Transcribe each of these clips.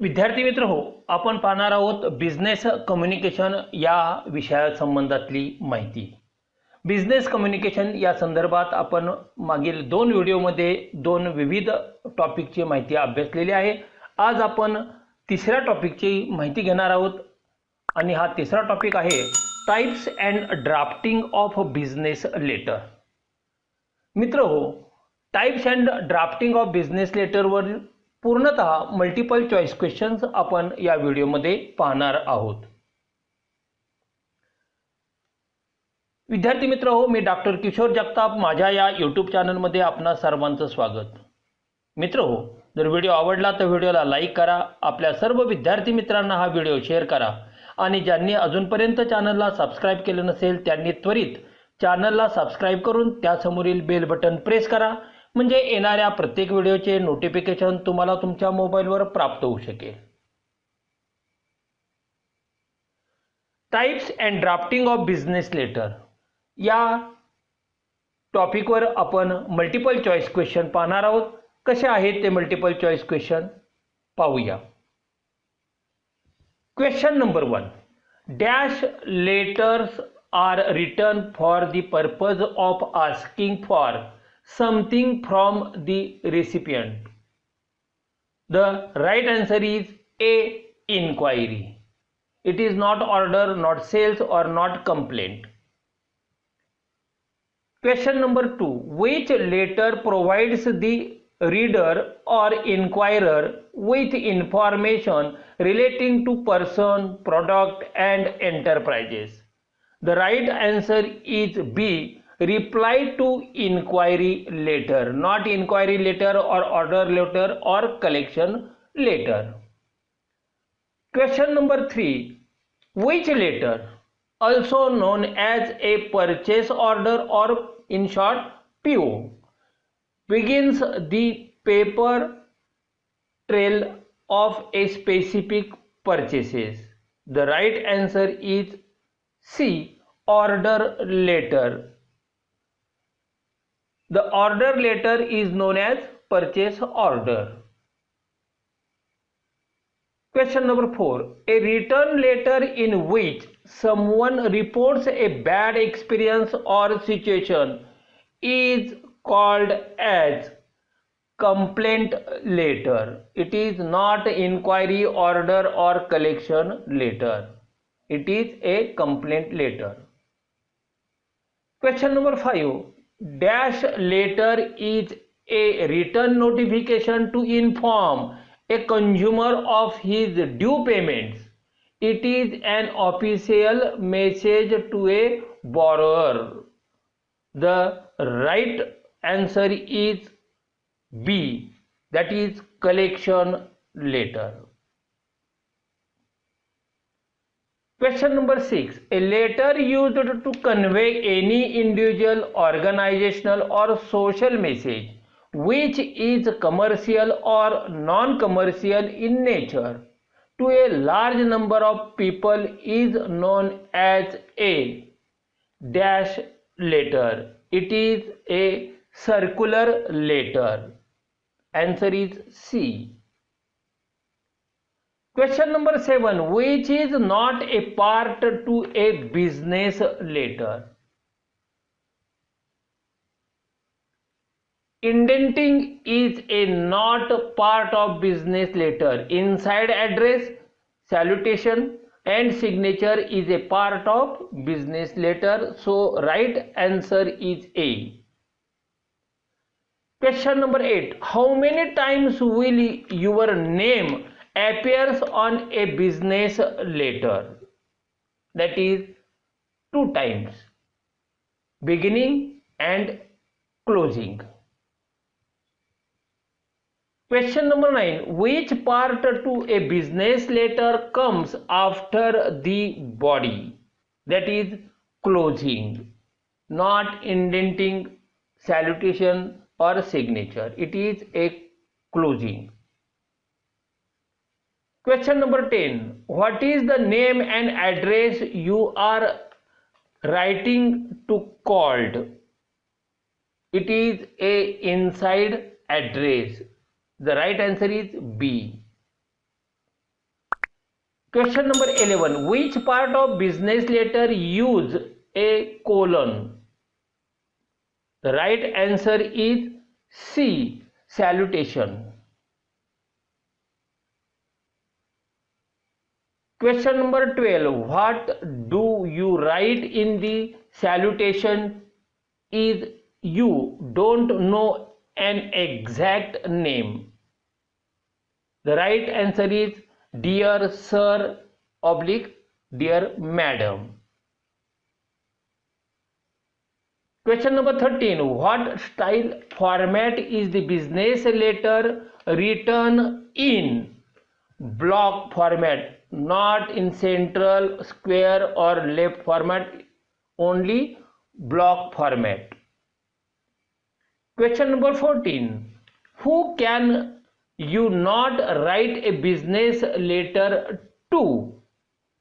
विद्यार्थी मित्र हो, आपण पाहणार आहोत बिझनेस कम्युनिकेशन या विषयासंबंधातली माहिती. बिझनेस कम्युनिकेशन या संदर्भात आपण मागील 2 व्हिडिओमध्ये 2 विविध टॉपिकची माहिती अभ्यासलेली आहे. आज आपण तिसऱ्या टॉपिकची माहिती घेणार आहोत आणि हा तिसरा टॉपिक आहे types and drafting of business letter. मित्र हो, types and drafting of business लेटरवर पूर्णतः मल्टिपल चॉईस क्वेश्चन्स आपण या व्हिडिओमध्ये पाहणार आहोत. विद्यार्थी मित्र हो, मी डॉक्टर किशोर जगताप, माझ्या या यूट्यूब चॅनलमध्ये आपणा सर्वांचं स्वागत. मित्र हो, जर व्हिडिओ आवडला तर व्हिडिओला लाईक करा, आपल्या सर्व विद्यार्थी मित्रांना हा व्हिडिओ शेअर करा आणि ज्यांनी अजूनपर्यंत चॅनलला सबस्क्राईब केलं नसेल त्यांनी त्वरित चॅनलला सबस्क्राईब करून त्यासमोरील बेल बटन प्रेस करा, म्हणजे येणाऱ्या प्रत्येक व्हिडिओचे नोटिफिकेशन तुम्हाला तुमच्या मोबाईलवर प्राप्त होऊ शकेल. Types and drafting of business letter या टॉपिकवर आपण मल्टिपल चॉईस क्वेश्चन पाहणार आहोत. कसे आहेत ते मल्टिपल चॉईस क्वेश्चन पाहूया. Question number 1. Dash letters are written for the purpose of asking for something from the recipient. The right answer is A. Inquiry. It is not order, not sales or not complaint. Question number 2. Which letter provides the reader or inquirer with information relating to person, product and enterprises? The right answer is B. Reply to inquiry letter, not inquiry letter or order letter or collection letter. Question number 3. Which letter, also known as a purchase order or in short PO, begins the paper trail of a specific purchases? The right answer is C. Order letter. The order letter is known as purchase order. Question number 4. A written letter in which someone reports a bad experience or situation is called as complaint letter. It is not inquiry, order or collection letter. It is a complaint letter. Question number 5. Dash letter is a written notification to inform a consumer of his due payments. It is an official message to a borrower. The right answer is B. That is collection letter. Question number 6. A letter used to convey any individual, organizational or social message which is commercial or non-commercial in nature to a large number of people is known as a dash letter. It is a circular letter. Answer is C. Question number 7. Which is not a part to a business letter? Indenting is a not part of business letter. Inside address, salutation and signature is a part of business letter. So right answer is A. Question number 8. How many times will your name appears on a business letter? That is 2 times, beginning and closing. Question number 9. Which part to a business letter comes after the body? That is closing, not indenting, salutation or signature. It is a closing. Question number 10. What is the name and address you are writing to called? It is a inside address. The right answer is B. Question number 11. Which part of business letter use a colon? The right answer is C. Salutation. Question number 12. What do you write in the salutation is you don't know an exact name? The right answer is Dear Sir oblique Dear Madam. Question number 13. What style format is the business letter written in? Block format, not in central, square or left format, only block format. Question number 14. Who can you not write a business letter to?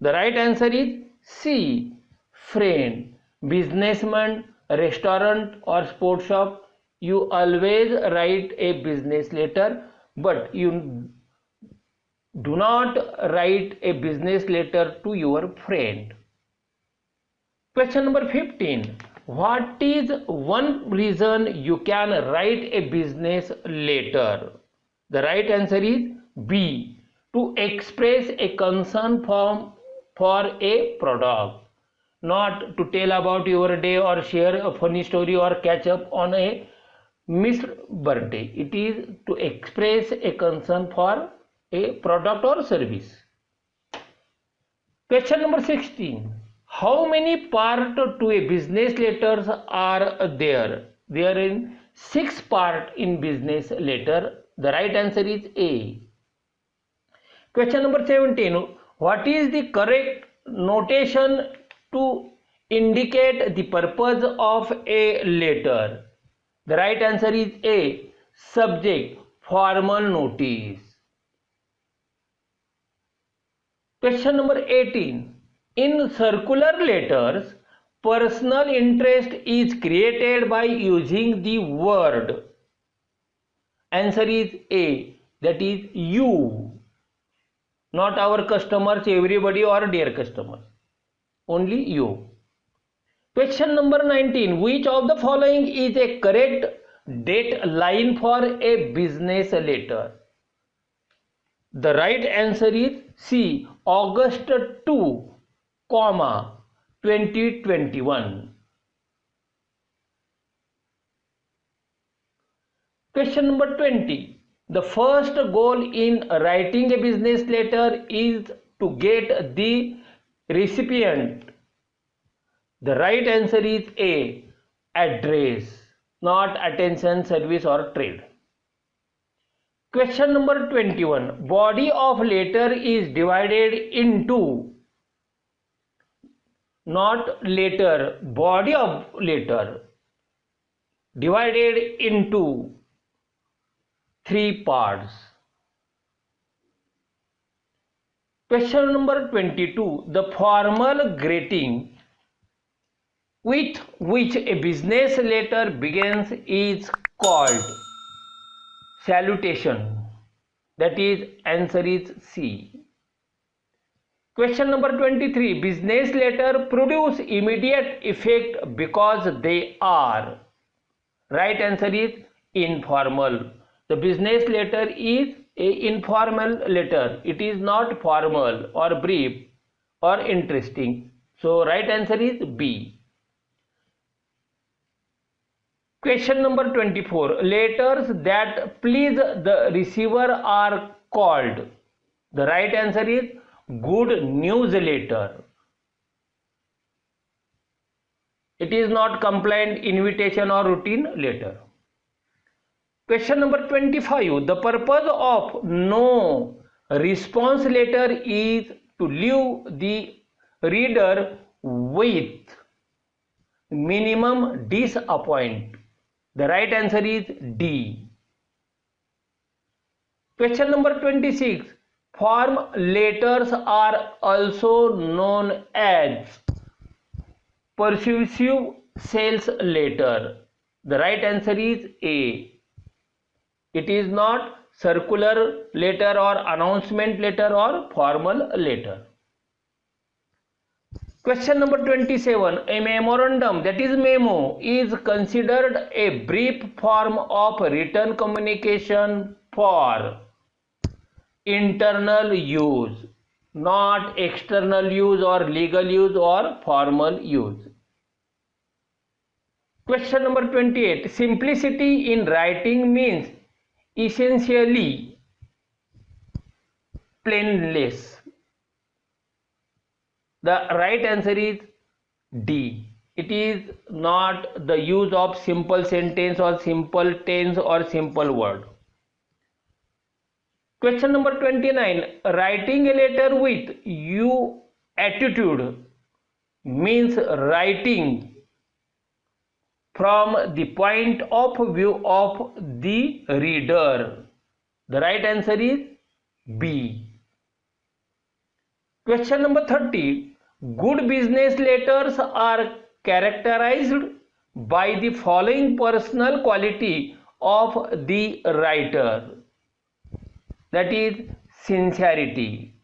The right answer is C. Friend, businessman, restaurant or sports shop. You always write a business letter, but you do not write a business letter to your friend. Question number 15. What is one reason you can write a business letter? The right answer is B. To express a concern for a product, not to tell about your day or share a funny story or catch up on a missed birthday. It is to express a concern for a product or service. Question number 16. How many parts to a business letters are there? There are 6 parts in business letter. The right answer is A. Question number 17. What is the correct notation to indicate the purpose of a letter? The right answer is A. Subject, formal notice. Question number 18. In circular letters, personal interest is created by using the word. Answer is A. That is you. Not our customers, everybody or dear customers. Only you. Question number 19. Which of the following is a correct date line for a business letter? The right answer is C. August 2, 2021. Question number 20. The first goal in writing a business letter is to get the recipient. The right answer is A. Address, not attention, service or trade. Question number 21. Body of letter is divided into, not letter, body of letter divided into 3 parts. Question number 22. The formal greeting with which a business letter begins is called salutation. That is, answer is C. Question number 23. Business letter produce immediate effect because they are. Right answer is informal. The business letter is a informal letter. It is not formal or brief or interesting. So right answer is B. Question number 24. Letters that please the receiver are called. The right answer is good news letter. It is not complaint, invitation or routine letter. Question number 25. The purpose of no response letter is to leave the reader with minimum disappointment. The right answer is D. Question number 26. Form letters are also known as persuasive sales letter. The right answer is A. It is not circular letter or announcement letter or formal letter. Question number 27. A memorandum, that is memo, is considered a brief form of written communication for internal use, not external use or legal use or formal use. Question number 28. Simplicity in writing means essentially plainless. The right answer is D. It is not the use of simple sentence or simple tense or simple word. Question number 29. Writing a letter with you attitude means writing from the point of view of the reader. The right answer is B. Question number 30. Good business letters are characterized by the following personal quality of the writer. That is sincerity.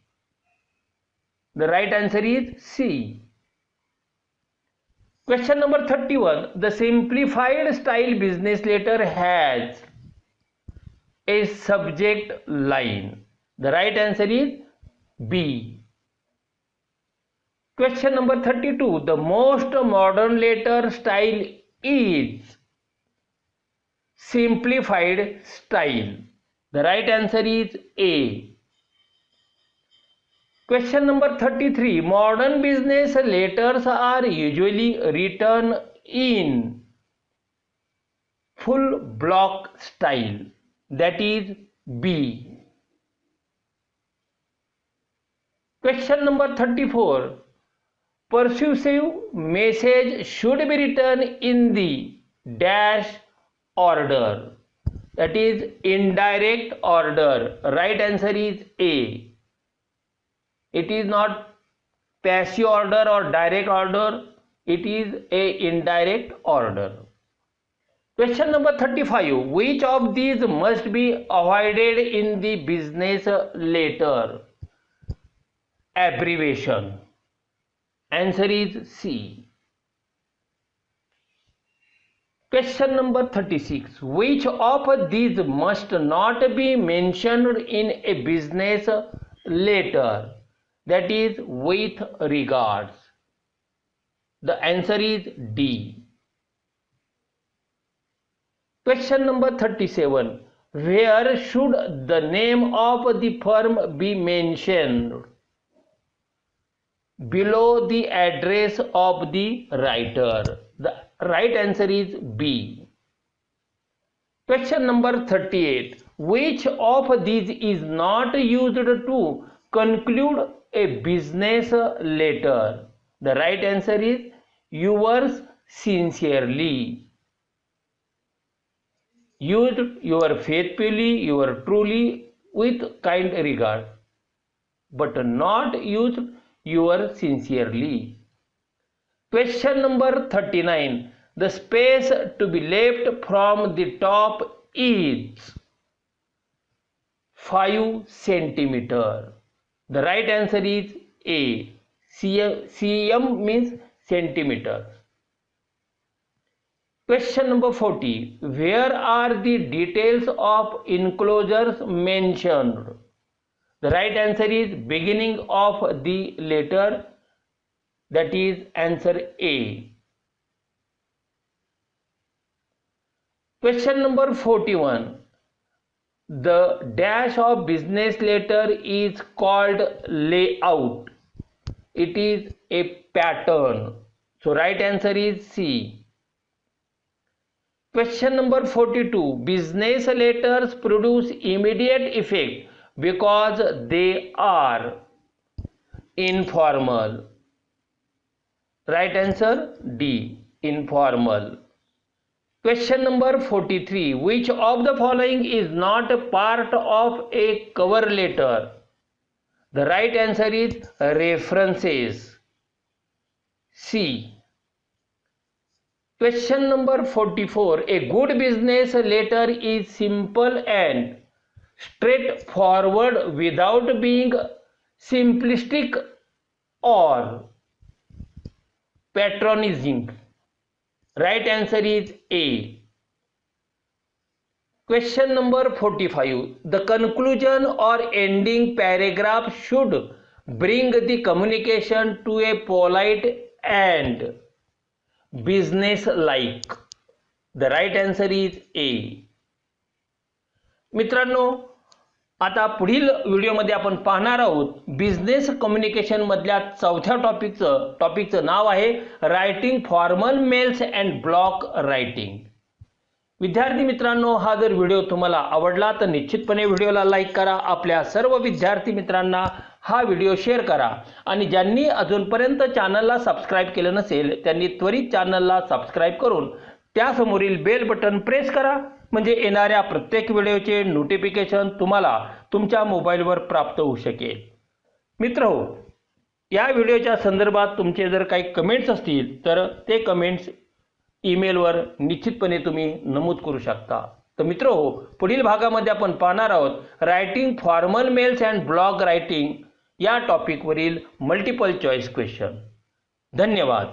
The right answer is C. Question number 31. The simplified style business letter has a subject line. The right answer is B. Question number 32. The most modern letter style is simplified style. The right answer is A. Question number 33. Modern business letters are usually written in full block style. That is B. Question number 34. Persuasive message should be written in the dash order. That is indirect order. Right answer is A. It is not passive order or direct order. It is a indirect order. Question number 35. Which of these must be avoided in the business letter? Abbreviation. Answer is C. Question number 36. Which of these must not be mentioned in a business letter? That is with regards. The answer is D. Question number 37. Where should the name of the firm be mentioned? Below the address of the writer. The right answer is B. Question number 38. Which of these is not used to conclude a business letter? The right answer is yours sincerely. Used your faithfully, your truly, with kind regard, but not used your sincerely. Question number 39. The space to be left from the top is 5 centimeter. The right answer is A. cm means centimeters. Question number 40. Where are the details of enclosures mentioned? The right answer is beginning of the letter. That is answer A. Question number 41. The dash of business letter is called layout. It is a pattern. So right answer is C. Question number 42. Business letters produce immediate effect because they are informal. Right answer D. Informal. Question number 43. Which of the following is not a part of a cover letter? The right answer is references. C. Question number 44. A good business letter is simple and straightforward without being simplistic or patronizing. Right answer is A. Question number 45. The conclusion or ending paragraph should bring the communication to a polite and business-like. The right answer is A. मित्रांनो, आता पुढील व्हिडिओमध्ये आपण पाहणार आहोत business communication मधल्या चौथ्या टॉपिकचं नाव आहे writing formal mails and blog writing. विद्यार्थी मित्रांनो, हा जर व्हिडिओ तुम्हाला आवडला तर निश्चितपणे व्हिडिओला लाईक करा, आपल्या सर्व विद्यार्थी मित्रांना हा व्हिडिओ शेअर करा आणि ज्यांनी अजूनपर्यंत चॅनलला सबस्क्राइब केलं नसेल त्यांनी त्वरित चॅनलला सबस्क्राइब करून त्यासमोरील बेल बटन प्रेस करा, म्हणजे येणाऱ्या प्रत्येक व्हिडिओचे नोटिफिकेशन तुम्हाला तुमच्या मोबाईलवर प्राप्त होऊ शकेल. मित्रहो, या व्हिडिओच्या संदर्भात तुमचे जर काही कमेंट्स असतील तर ते कमेंट्स ईमेलवर निश्चितपणे तुम्ही नमूद करू शकता. तर मित्रहो, पुढील भागामध्ये आपण पाहणार आहोत writing formal mails and blog writing या टॉपिकवरील मल्टिपल चॉईस क्वेश्चन. धन्यवाद.